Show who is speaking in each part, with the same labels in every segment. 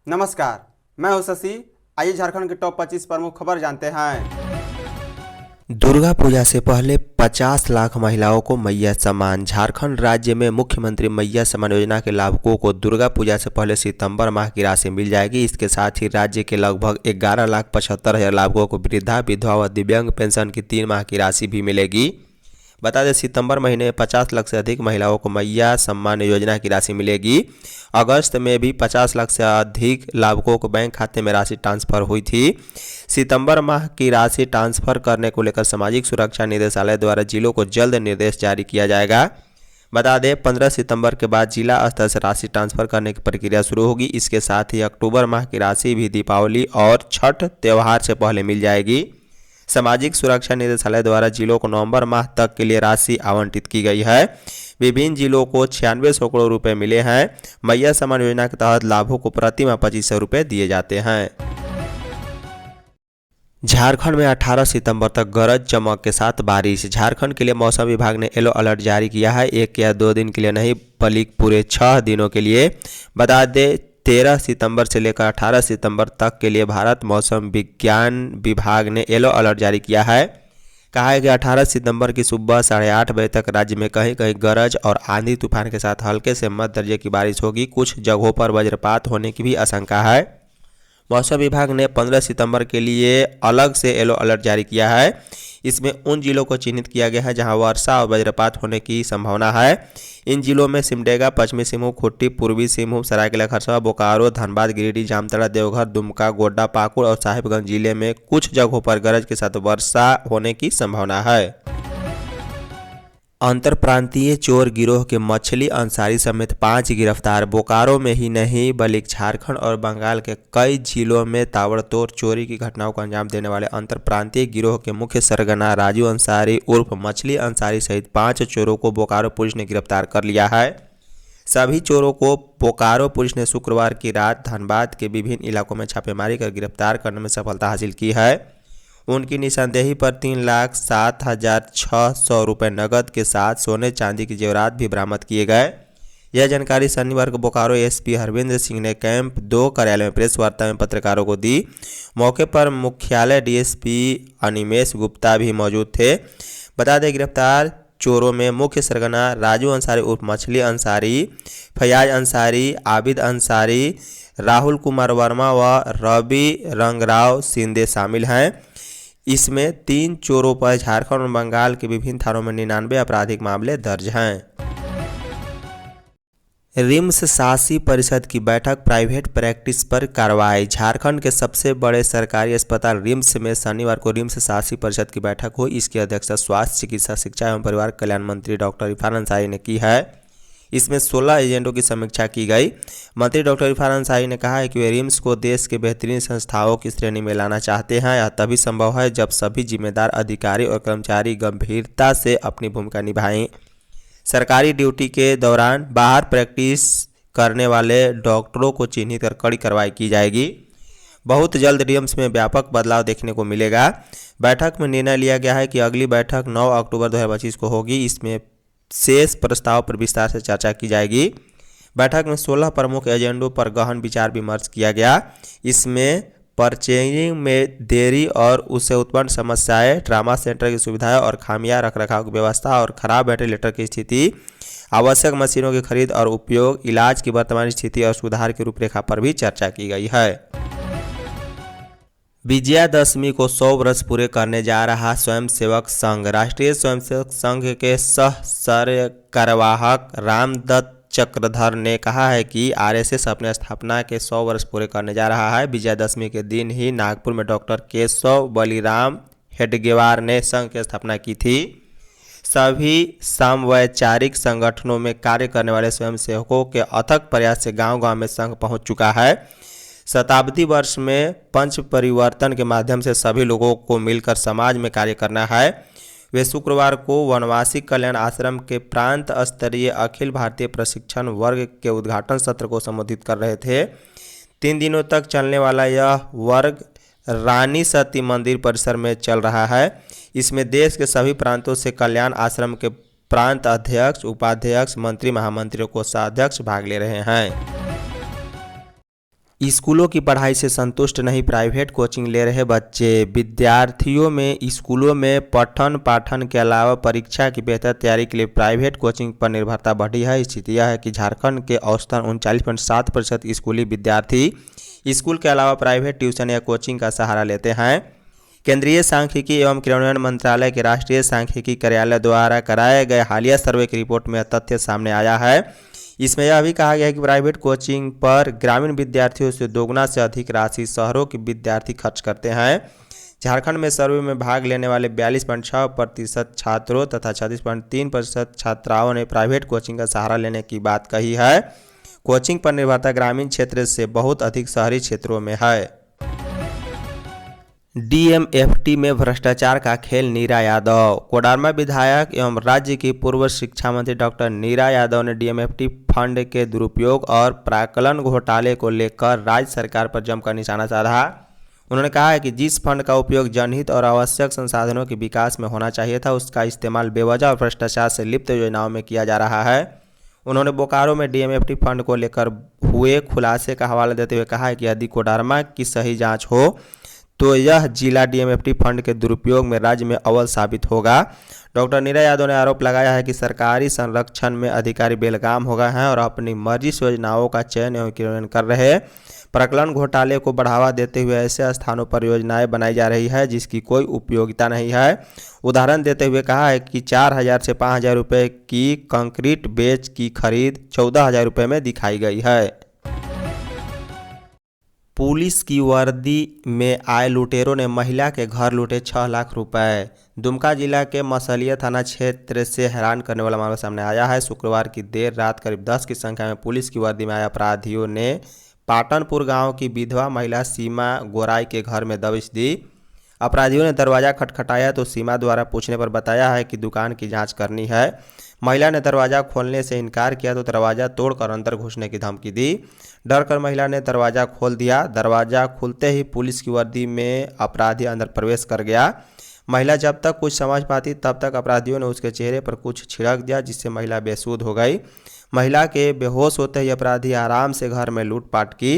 Speaker 1: नमस्कार, मैं हूं शशि। आइए झारखंड की टॉप 25 प्रमुख खबर जानते हैं।
Speaker 2: दुर्गा पूजा से पहले 50 लाख महिलाओं को मैया सम्मान। झारखंड राज्य में मुख्यमंत्री मैया सम्मान योजना के लाभुकों को दुर्गा पूजा से पहले सितंबर माह की राशि मिल जाएगी। इसके साथ ही राज्य के लगभग 11,75,000 लाभुकों को वृद्धा, विधवा व दिव्यांग पेंशन की 3 माह की राशि भी मिलेगी। बता दें, सितंबर महीने में 50 लाख से अधिक महिलाओं को मैया सम्मान योजना की राशि मिलेगी। अगस्त में भी 50 लाख से अधिक लाभुकों को बैंक खाते में राशि ट्रांसफर हुई थी। सितंबर माह की राशि ट्रांसफर करने को लेकर सामाजिक सुरक्षा निदेशालय द्वारा जिलों को जल्द निर्देश जारी किया जाएगा। बता दें, 15 सितंबर के बाद जिला स्तर से राशि ट्रांसफर करने की प्रक्रिया शुरू होगी। इसके साथ ही अक्टूबर माह की राशि भी दीपावली और छठ त्यौहार से पहले मिल जाएगी। सामाजिक सुरक्षा निदेशालय द्वारा जिलों को नवंबर माह तक के लिए राशि आवंटित की गई है। विभिन्न जिलों को 96 करोड़ रुपए मिले हैं। मैया सम्मान योजना के तहत लाभों को प्रति माह 2500 रुपये दिए जाते हैं। झारखंड में 18 सितंबर तक गरज चमक के साथ बारिश। झारखंड के लिए मौसम विभाग ने येलो अलर्ट जारी किया है। 1 या 2 दिन के लिए नहीं, बल्कि पूरे 6 दिनों के लिए। बता दें, 13 सितंबर से लेकर 18 सितंबर तक के लिए भारत मौसम विज्ञान विभाग ने येलो अलर्ट जारी किया है। कहा है कि 18 सितंबर की सुबह 8:30 बजे तक राज्य में कहीं कहीं गरज और आंधी तूफान के साथ हल्के से मध्य दर्जे की बारिश होगी। कुछ जगहों पर वज्रपात होने की भी आशंका है। मौसम विभाग ने 15 सितंबर के लिए अलग से येलो अलर्ट जारी किया है। इसमें उन जिलों को चिन्हित किया गया है जहां वर्षा और वज्रपात होने की संभावना है। इन जिलों में सिमडेगा, पश्चिमी सिंहभूम, खूंटी, पूर्वी सिंहभूम, सरायकेला खरसावां, बोकारो, धनबाद, गिरिडीह, जामताड़ा, देवघर, दुमका, गोड्डा, पाकुड़ और साहिबगंज जिले में कुछ जगहों पर गरज के साथ वर्षा होने की संभावना है। अंतरप्रांतीय चोर गिरोह के मछली अंसारी समेत 5 गिरफ्तार। बोकारो में ही नहीं, बल्कि झारखंड और बंगाल के कई जिलों में ताबड़तोड़ चोरी की घटनाओं को अंजाम देने वाले अंतरप्रांतीय गिरोह के मुख्य सरगना राजू अंसारी उर्फ मछली अंसारी सहित 5 चोरों को बोकारो पुलिस ने गिरफ्तार कर लिया है। सभी चोरों को बोकारो पुलिस ने शुक्रवार की रात धनबाद के विभिन्न इलाकों में छापेमारी कर गिरफ्तार करने में सफलता हासिल की है। उनकी निशानदेही पर 3,07,600 रुपये नकद के साथ सोने चांदी के जेवरात भी बरामद किए गए। यह जानकारी शनिवार को बोकारो एसपी हरविंद्र सिंह ने कैंप 2 कार्यालय में प्रेस वार्ता में पत्रकारों को दी। मौके पर मुख्यालय डीएसपी अनिमेश गुप्ता भी मौजूद थे। बता दें, गिरफ्तार चोरों में मुख्य सरगना राजू अंसारी उर्फ मछली अंसारी, फयाज अंसारी, आबिद अंसारी, राहुल कुमार वर्मा व रवि रंगराव सिंधे शामिल हैं। इसमें 3 चोरों पर झारखंड और बंगाल के विभिन्न थानों में 99 आपराधिक मामले दर्ज हैं। रिम्स शासी परिषद की बैठक, प्राइवेट प्रैक्टिस पर कार्रवाई। झारखंड के सबसे बड़े सरकारी अस्पताल रिम्स में शनिवार को रिम्स शासी परिषद की बैठक हुई। इसकी अध्यक्षता स्वास्थ्य, चिकित्सा, शिक्षा एवं परिवार कल्याण मंत्री डॉक्टर इरफान अंसारी ने की है। इसमें 16 एजेंडों की समीक्षा की गई। मंत्री डॉक्टर इरफान अंसारी ने कहा है कि वे रिम्स को देश के बेहतरीन संस्थाओं की श्रेणी में लाना चाहते हैं। यह तभी संभव है जब सभी जिम्मेदार अधिकारी और कर्मचारी गंभीरता से अपनी भूमिका निभाएं। सरकारी ड्यूटी के दौरान बाहर प्रैक्टिस करने वाले डॉक्टरों को चिन्हित कर कड़ी कार्रवाई की जाएगी। बहुत जल्द रिम्स में व्यापक बदलाव देखने को मिलेगा। बैठक में निर्णय लिया गया है कि अगली बैठक 9 अक्टूबर 2025 को होगी। इसमें शेष प्रस्ताव पर विस्तार से चर्चा की जाएगी। बैठक में 16 प्रमुख एजेंडों पर गहन विचार विमर्श किया गया। इसमें परचेजिंग में देरी और उससे उत्पन्न समस्याएं, ट्रामा सेंटर की सुविधाएं और खामियां, रखरखाव की व्यवस्था और खराब वेंटिलेटर की स्थिति, आवश्यक मशीनों की खरीद और उपयोग, इलाज की वर्तमान स्थिति और सुधार की रूपरेखा पर भी चर्चा की गई है। विजयादशमी को 100 वर्ष पूरे करने जा रहा स्वयंसेवक संघ। राष्ट्रीय स्वयंसेवक संघ के सह कार्यवाहक रामदत्त चक्रधर ने कहा है कि आरएसएस अपने स्थापना के 100 वर्ष पूरे करने जा रहा है। विजयादशमी के दिन ही नागपुर में डॉक्टर केशव बलिराम हेडगेवार ने संघ की स्थापना की थी। सभी समवैचारिक संगठनों में कार्य करने वाले स्वयंसेवकों के अथक प्रयास से गांव-गांव में संघ पहुंच चुका है। शताब्दी वर्ष में पंच परिवर्तन के माध्यम से सभी लोगों को मिलकर समाज में कार्य करना है। वे शुक्रवार को वनवासी कल्याण आश्रम के प्रांत स्तरीय अखिल भारतीय प्रशिक्षण वर्ग के उद्घाटन सत्र को संबोधित कर रहे थे। 3 दिनों तक चलने वाला यह वर्ग रानी सती मंदिर परिसर में चल रहा है। इसमें देश के सभी प्रांतों से कल्याण आश्रम के प्रांत अध्यक्ष, उपाध्यक्ष, मंत्री, महामंत्रियों को सह अध्यक्ष भाग ले रहे हैं। स्कूलों की पढ़ाई से संतुष्ट नहीं, प्राइवेट कोचिंग ले रहे बच्चे। विद्यार्थियों में स्कूलों में पठन पाठन के अलावा परीक्षा की बेहतर तैयारी के लिए प्राइवेट कोचिंग पर निर्भरता बढ़ी है। स्थिति यह है कि झारखंड के औसतन 39.7% स्कूली विद्यार्थी स्कूल के अलावा प्राइवेट ट्यूशन या कोचिंग का सहारा लेते हैं। केंद्रीय सांख्यिकी एवं क्रियान्वयन मंत्रालय के राष्ट्रीय सांख्यिकी कार्यालय द्वारा कराए गए हालिया सर्वे की रिपोर्ट में यह तथ्य सामने आया है। इसमें यह भी कहा गया है कि प्राइवेट कोचिंग पर ग्रामीण विद्यार्थियों से दोगुना से अधिक राशि शहरों के विद्यार्थी खर्च करते हैं। झारखंड में सर्वे में भाग लेने वाले 42.6% छात्रों तथा 36.3% छात्राओं ने प्राइवेट कोचिंग का सहारा लेने की बात कही है। कोचिंग पर निर्भरता ग्रामीण क्षेत्र से बहुत अधिक शहरी क्षेत्रों में है। डीएमएफटी में भ्रष्टाचार का खेल, नीरा यादव। कोडरमा विधायक एवं राज्य की पूर्व शिक्षा मंत्री डॉक्टर नीरा यादव ने डीएमएफटी फंड के दुरुपयोग और प्राक्कलन घोटाले को लेकर राज्य सरकार पर जमकर निशाना साधा। उन्होंने कहा है कि जिस फंड का उपयोग जनहित और आवश्यक संसाधनों के विकास में होना चाहिए था, उसका इस्तेमाल बेवजह और भ्रष्टाचार से लिप्त योजनाओं में किया जा रहा है। उन्होंने बोकारो में डीएमएफटी फंड को लेकर हुए खुलासे का हवाला देते हुए कहा है कि यदि कोडरमा की सही जाँच हो तो यह जिला डीएमएफटी फंड के दुरुपयोग में राज्य में अव्वल साबित होगा। डॉक्टर नीरा यादव ने आरोप लगाया है कि सरकारी संरक्षण में अधिकारी बेलगाम हो गए हैं और अपनी मर्जी से योजनाओं का चयन एवं क्रियान्वयन कर रहे हैं। प्रकलन घोटाले को बढ़ावा देते हुए ऐसे स्थानों पर योजनाएं बनाई जा रही है जिसकी कोई उपयोगिता नहीं है। उदाहरण देते हुए कहा है कि 4,000 से 5,000 रुपये की कंक्रीट बेच की खरीद 14,000 रुपये में दिखाई गई है। पुलिस की वर्दी में आए लुटेरों ने महिला के घर लूटे 6 लाख रुपए। दुमका जिला के मसलिया थाना क्षेत्र से हैरान करने वाला मामला सामने आया है। शुक्रवार की देर रात करीब 10 की संख्या में पुलिस की वर्दी में आए अपराधियों ने पाटनपुर गांव की विधवा महिला सीमा गोराई के घर में दबिश दी। अपराधियों ने दरवाज़ा खटखटाया तो सीमा द्वारा पूछने पर बताया है कि दुकान की जाँच करनी है। महिला ने दरवाज़ा खोलने से इनकार किया तो दरवाज़ा तोड़कर अंदर घुसने की धमकी दी। डर कर महिला ने दरवाज़ा खोल दिया। दरवाज़ा खुलते ही पुलिस की वर्दी में अपराधी अंदर प्रवेश कर गया। महिला जब तक कुछ समझ पाती तब तक अपराधियों ने उसके चेहरे पर कुछ छिड़क दिया जिससे महिला बेसुध हो गई। महिला के बेहोश होते ही अपराधी आराम से घर में लूटपाट की।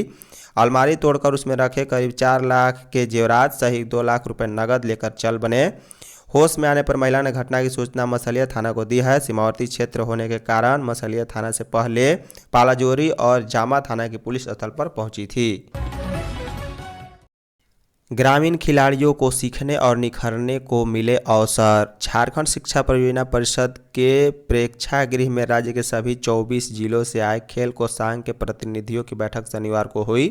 Speaker 2: अलमारी तोड़कर उसमें रखे करीब 4 लाख के जेवरात सहित 2 लाख रुपए नगद लेकर चल बने। होश में आने पर महिला ने घटना की सूचना मसलिया थाना को दी है। सीमावर्ती क्षेत्र होने के कारण मसलिया थाना से पहले पालाजोरी और जामा थाना की पुलिस स्थल पर पहुंची थी। ग्रामीण खिलाड़ियों को सीखने और निखरने को मिले अवसर। झारखंड शिक्षा परियोजना परिषद के प्रेक्षागृह में राज्य के सभी 24 जिलों से आए खेल कोषांग के प्रतिनिधियों की बैठक शनिवार को हुई।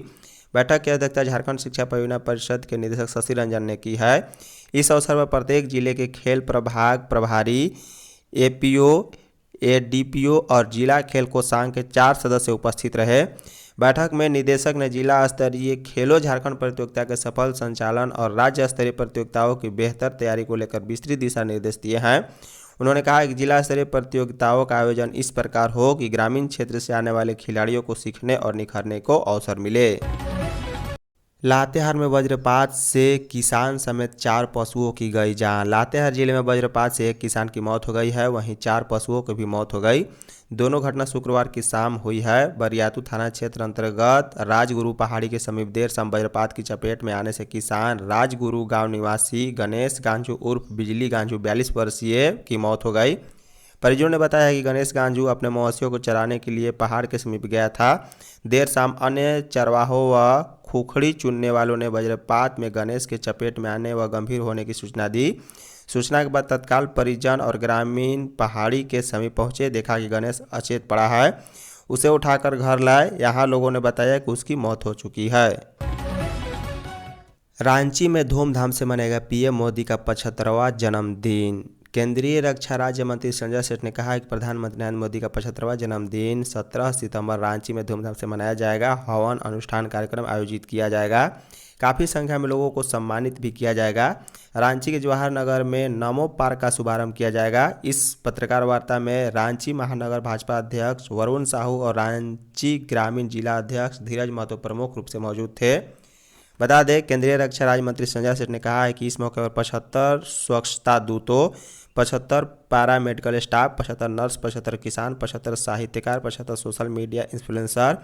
Speaker 2: बैठक की अध्यक्षता झारखंड शिक्षा परियोजना परिषद के निदेशक शशि रंजन ने की है। इस अवसर पर प्रत्येक जिले के खेल प्रभाग प्रभारी, एपीओ, एडीपीओ और जिला खेल कोषांग के 4 सदस्य उपस्थित रहे। बैठक में निदेशक ने जिला स्तरीय खेलो झारखंड प्रतियोगिता के सफल संचालन और राज्य स्तरीय प्रतियोगिताओं की बेहतर तैयारी को लेकर विस्तृत दिशा निर्देश दिए हैं। उन्होंने कहा कि जिला स्तरीय प्रतियोगिताओं का आयोजन इस प्रकार हो कि ग्रामीण क्षेत्र से आने वाले खिलाड़ियों को सीखने और निखरने को अवसर मिले। लातेहार में वज्रपात से किसान समेत 4 पशुओं की गई जान। लातेहार जिले में वज्रपात से एक किसान की मौत हो गई है, वहीं 4 पशुओं की भी मौत हो गई। दोनों घटना शुक्रवार की शाम हुई है। बरियातू थाना क्षेत्र अंतर्गत राजगुरु पहाड़ी के समीप देर शाम वज्रपात की चपेट में आने से किसान राजगुरु गांव निवासी गणेश गांजू उर्फ बिजली गांजू 42 वर्षीय की मौत हो गई। परिजनों ने बताया कि गणेश गांजू अपने मवेशियों को चराने के लिए पहाड़ के समीप गया था। देर शाम अन्य चरवाहों व खुखड़ी चुनने वालों ने वज्रपात में गणेश के चपेट में आने व गंभीर होने की सूचना दी। सूचना के बाद तत्काल परिजन और ग्रामीण पहाड़ी के समीप पहुंचे। देखा कि गणेश अचेत पड़ा है। उसे उठाकर घर लाए। यहाँ लोगों ने बताया कि उसकी मौत हो चुकी है। रांची में धूमधाम से मनाएगा पीएम मोदी का 75वां जन्मदिन। केंद्रीय रक्षा राज्य मंत्री संजय सेठ ने कहा है कि प्रधानमंत्री नरेंद्र मोदी का 75वां जन्मदिन 17 सितंबर रांची में धूमधाम से मनाया जाएगा। हवन अनुष्ठान कार्यक्रम आयोजित किया जाएगा। काफ़ी संख्या में लोगों को सम्मानित भी किया जाएगा। रांची के जवाहर नगर में नमो पार्क का शुभारंभ किया जाएगा। इस पत्रकार वार्ता में रांची महानगर भाजपा अध्यक्ष वरुण साहू और रांची ग्रामीण जिला अध्यक्ष धीरज महतो प्रमुख रूप से मौजूद थे। बता दें, केंद्रीय रक्षा राज्य मंत्री संजय सेठ ने कहा है कि इस मौके पर 75 स्वच्छता दूतों, 75 पैरा मेडिकल स्टाफ, 75 नर्स, 75 किसान, 75 साहित्यकार, 75 social media influencer,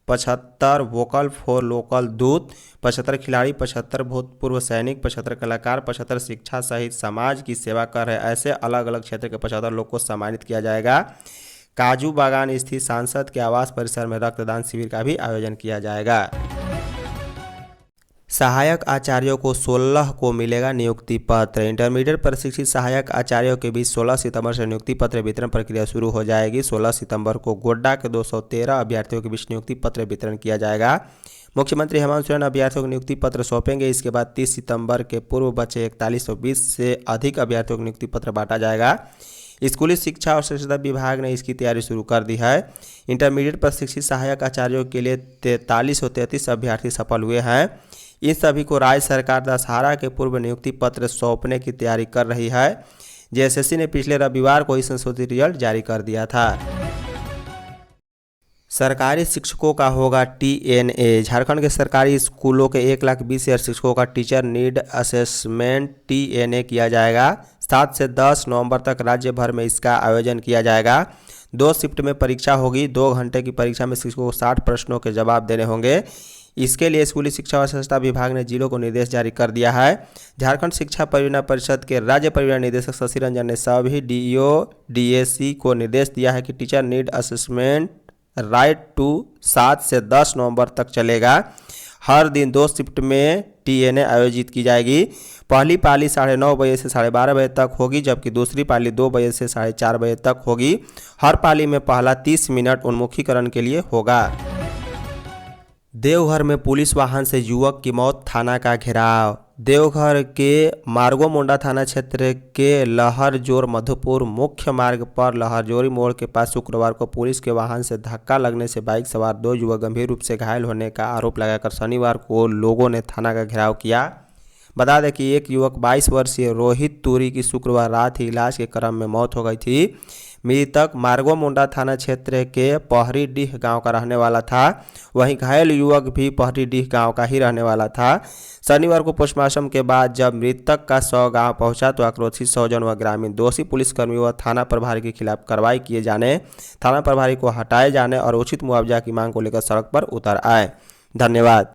Speaker 2: 75 vocal for local दूत, 75 खिलाड़ी, 75 भूतपूर्व सैनिक, 75 कलाकार, 75 शिक्षा सहित समाज की सेवा कर रहे ऐसे अलग अलग क्षेत्र के 75 लोग को सम्मानित किया जाएगा। काजू बागान स्थित सांसद के आवास परिसर में रक्तदान शिविर का भी आयोजन किया जाएगा। सहायक आचार्यों को 16 को मिलेगा नियुक्ति पत्र। इंटरमीडिएट प्रशिक्षित सहायक आचार्यों के बीच 16 सितंबर से नियुक्ति पत्र वितरण प्रक्रिया शुरू हो जाएगी। 16 सितंबर को गोड्डा के 213 अभ्यर्थियों के बीच नियुक्ति पत्र वितरण किया जाएगा। मुख्यमंत्री हेमंत सोरेन अभ्यर्थियों को नियुक्ति पत्र सौंपेंगे। इसके बाद 30 सितंबर के पूर्व बचे 4120 से अधिक अभ्यर्थियों को नियुक्ति पत्र बांटा जाएगा। स्कूली शिक्षा और शिक्षा विभाग ने इसकी तैयारी शुरू कर दी है। इंटरमीडिएट प्रशिक्षित सहायक आचार्यों के लिए 4333 अभ्यर्थी सफल हुए हैं। इन सभी को राज्य सरकार दशहरा के पूर्व नियुक्ति पत्र सौंपने की तैयारी कर रही है। जेएसएससी ने पिछले रविवार को इस संशोधित रिजल्ट जारी कर दिया था। सरकारी शिक्षकों का होगा टीएनए। झारखंड के सरकारी स्कूलों के 1,20,000 शिक्षकों का टीचर नीड असेसमेंट टीएनए किया जाएगा। 7 से 10 नवंबर तक राज्य भर में इसका आयोजन किया जाएगा। 2 शिफ्ट में परीक्षा होगी। 2 घंटे की परीक्षा में शिक्षकों को 60 प्रश्नों के जवाब देने होंगे। इसके लिए स्कूली शिक्षा और शिक्षा विभाग ने जिलों को निर्देश जारी कर दिया है। झारखंड शिक्षा परियोजना परिषद के राज्य परियोजना निदेशक शशि रंजन ने सभी डीईओ डीएसी को निर्देश दिया है कि teacher need assessment right to 7 से 10 नवंबर तक चलेगा। हर दिन 2 शिफ्ट में टीएनए आयोजित की जाएगी। पहली पाली 9:30 बजे से 12:30 बजे तक होगी, जबकि दूसरी पाली 2 बजे से 4:30 बजे तक होगी। हर पाली में पहला 30 मिनट उन्मुखीकरण के लिए होगा। देवघर में पुलिस वाहन से युवक की मौत, थाना का घेराव। देवघर के मार्गोमुंडा थाना क्षेत्र के लहरजोर मधुपुर मुख्य मार्ग पर लहरजोरी मोड़ के पास शुक्रवार को पुलिस के वाहन से धक्का लगने से बाइक सवार 2 युवक गंभीर रूप से घायल होने का आरोप लगाकर शनिवार को लोगों ने थाना का घेराव किया। बता दें कि एक युवक 22 वर्षीय रोहित तुरी की शुक्रवार रात ही इलाज के क्रम में मौत हो गई थी। मृतक मार्गोमुंडा थाना क्षेत्र के पहरीडीह गांव का रहने वाला था। वहीं घायल युवक भी पहरीडीह गांव का ही रहने वाला था। शनिवार को पोस्टमार्टम के बाद जब मृतक का शव गांव पहुंचा तो आक्रोशित स्वजन व ग्रामीण दोषी पुलिसकर्मी व थाना प्रभारी के खिलाफ कार्रवाई किए जाने, थाना प्रभारी को हटाए जाने और उचित मुआवजा की मांग को लेकर सड़क पर उतर आए। धन्यवाद।